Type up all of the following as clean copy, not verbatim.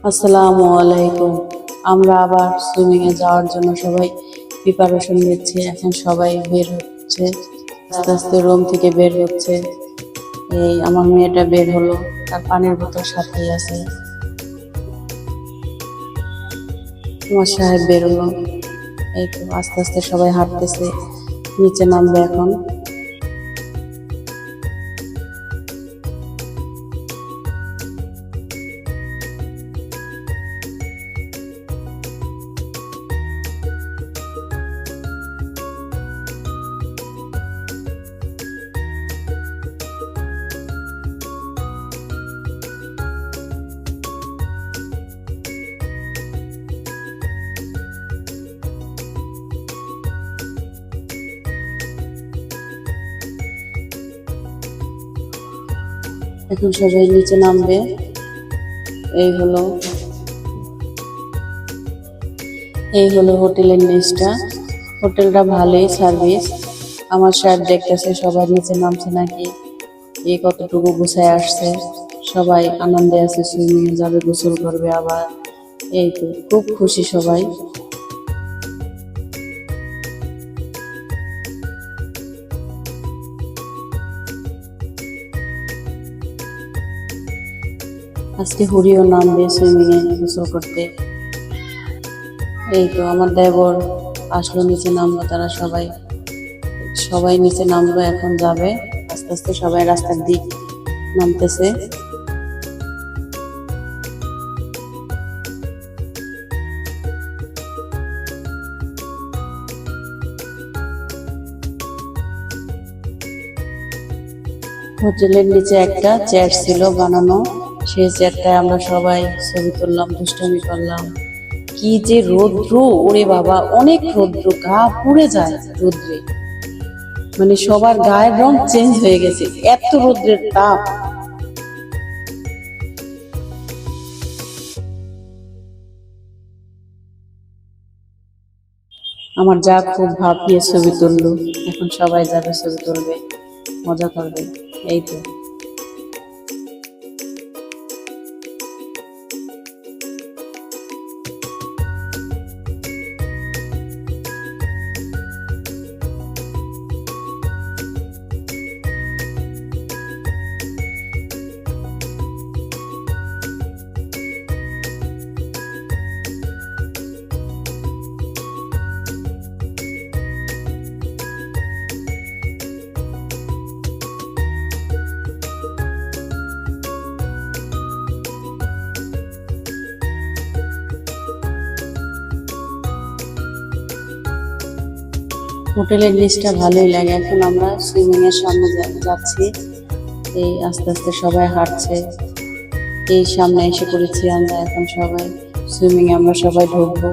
আসসালামু আলাইকুম। আমরা আবার সুইমিং এ যাওয়ার জন্য সবাই প্রিপারেশন নিচ্ছি। এখন সবাই বের হচ্ছে, আস্তে আস্তে রুম থেকে বের হচ্ছে। এই আমার মেয়েটা বের হলো, তার পানির বোতল সাথেই আছে। আমার সাহেব বের হলো। এই তো আস্তে আস্তে সবাই হাঁটতেছে, নিচে নামবে এখন। এখন সবাই নিচে নামবে। এই হলো এই হলো হোটেলের নিচটা। হোটেলটা ভালোই সার্ভিস। আমার সাহেব দেখতেছে সবাই নিচে নামছে নাকি, এই কতটুকু গুছায় আসছে। সবাই আনন্দে আছে, সুইমিং এ যাবে, গোসল করবে আবার। এই তো খুব খুশি সবাই। আজকে হরিও নামবে সুইমিং এ গোসল করতে। এই তো আমার দেবর আসলো, নিচে নামলো। তারা সবাই সবাই নিচে নামলো, এখন যাবে আস্তে আস্তে। সবাই রাস্তার দিক নামতেছে। হোটেলের নিচে একটা চেয়ার ছিল বানানো, সেই চেয়ারটায় আমরা সবাই ছবি তুললাম, দুষ্টামি করলাম। কি যে রৌদ্র, ওরে বাবা, অনেক রৌদ্র, গা পুড়ে যায় রৌদ্রে। মানে সবার গায়ের রং চেঞ্জ হয়ে গেছে, এত রৌদ্রের তাপ। আমার যা খুব ভাব নিয়ে ছবি তুললো। এখন সবাই যাবে ছবি তুলবে, মজা করবে। এই তো হোটেলের নিচটা ভালোই লাগে। এখন আমরা সুইমিং এর সামনে যাচ্ছি। এই আস্তে আস্তে সবাই হাঁটছে। এই সামনে এসে পড়েছি আমরা। এখন সবাই সুইমিং এ আমরা সবাই ঢুকবো।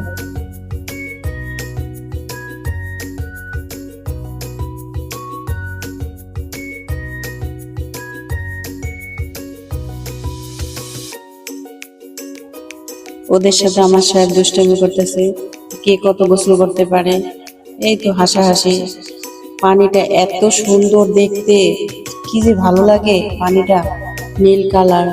ওদের সাথে আমার সাহেব দুষ্টামি করতেছে, কে কত গোসল করতে পারে। এই তো হাসাহাসি। পানিটা এত সুন্দর দেখতে, কি যে ভালো লাগে পানিটা, নীল কালার।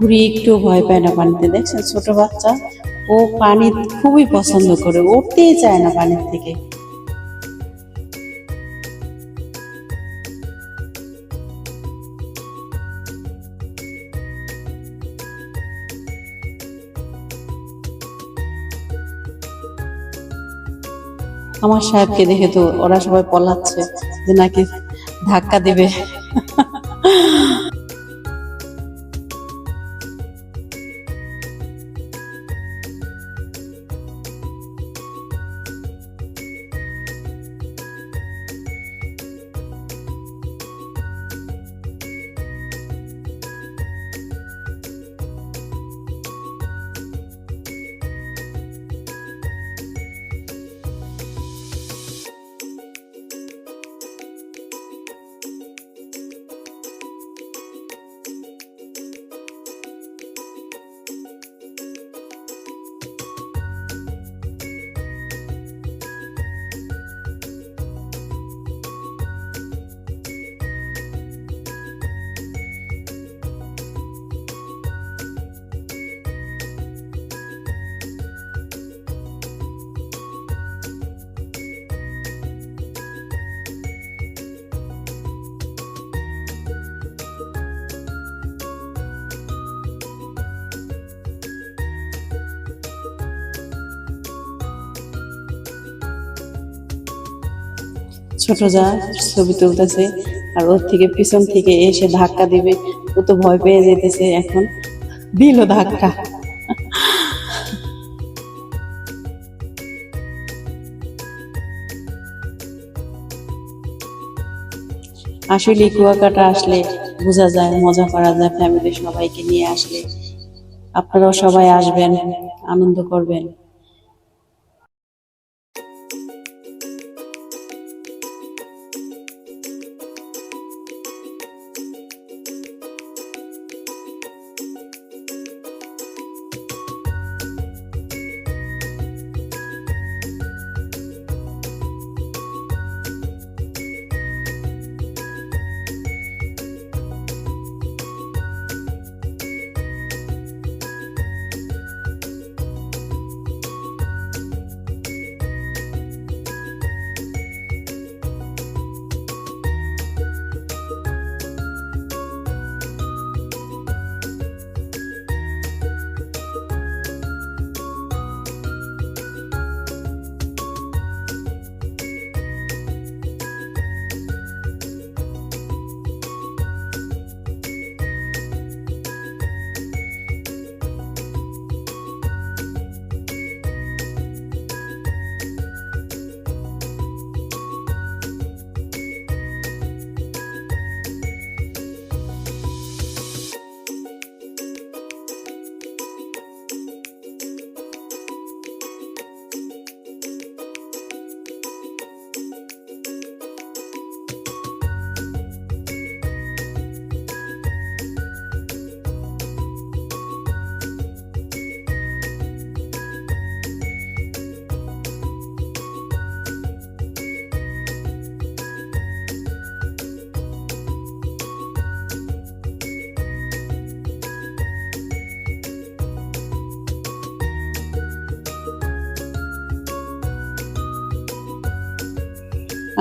ঘুড়ি একটু ভয় পায় না পানিতে, দেখছেন ছোট বাচ্চা, ও পানি খুবই পছন্দ করে, উঠতেই চায় না পানির থেকে। আমার সাহেবকে দেখে তো ওরা সবাই পলাচ্ছে যে নাকি ধাক্কা দিবে। ছোট যা ছবি তুলতেছে, আর ওর থেকে পিছন থেকে এসে ধাক্কা দিবে, ও তো ভয় পেয়ে যেতেছে, এখন দিল ধাক্কা। আসলে কুয়াকাটা আসলে বোঝা যায়, মজা করা যায় ফ্যামিলির সবাইকে নিয়ে আসলে। আপনারাও সবাই আসবেন, আনন্দ করবেন।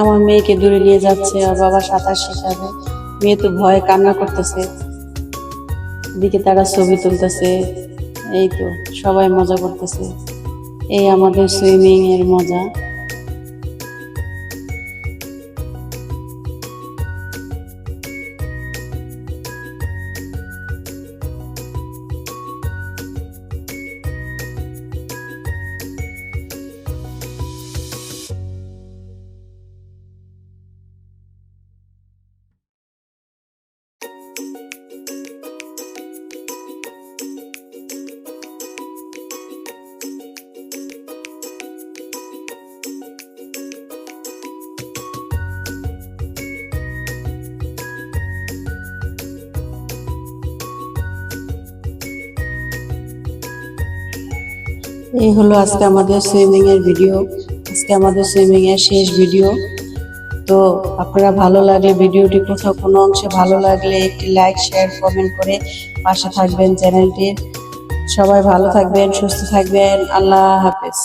আমার মেয়েকে দূরে নিয়ে যাচ্ছে, আর বাবা সাঁতার শেখাবে। মেয়ে তো ভয়ে কান্না করতেছে, এদিকে তারা ছবি তুলতেছে। এই তো সবাই মজা করতেছে, এই আমাদের সুইমিং এর মজা। এই হলো আজকে আমাদের সুইমিং এর ভিডিও, আজকে আমাদের সুইমিং এর শেষ ভিডিও। তো তো আপনারা ভালো লাগলে ভিডিওটি কোথাও কোনো অংশে ভালো লাগলে একটি লাইক শেয়ার কমেন্ট করে পাশে থাকবেন চ্যানেলটির। সবাই ভালো থাকবেন, সুস্থ থাকবেন। আল্লাহ হাফেজ।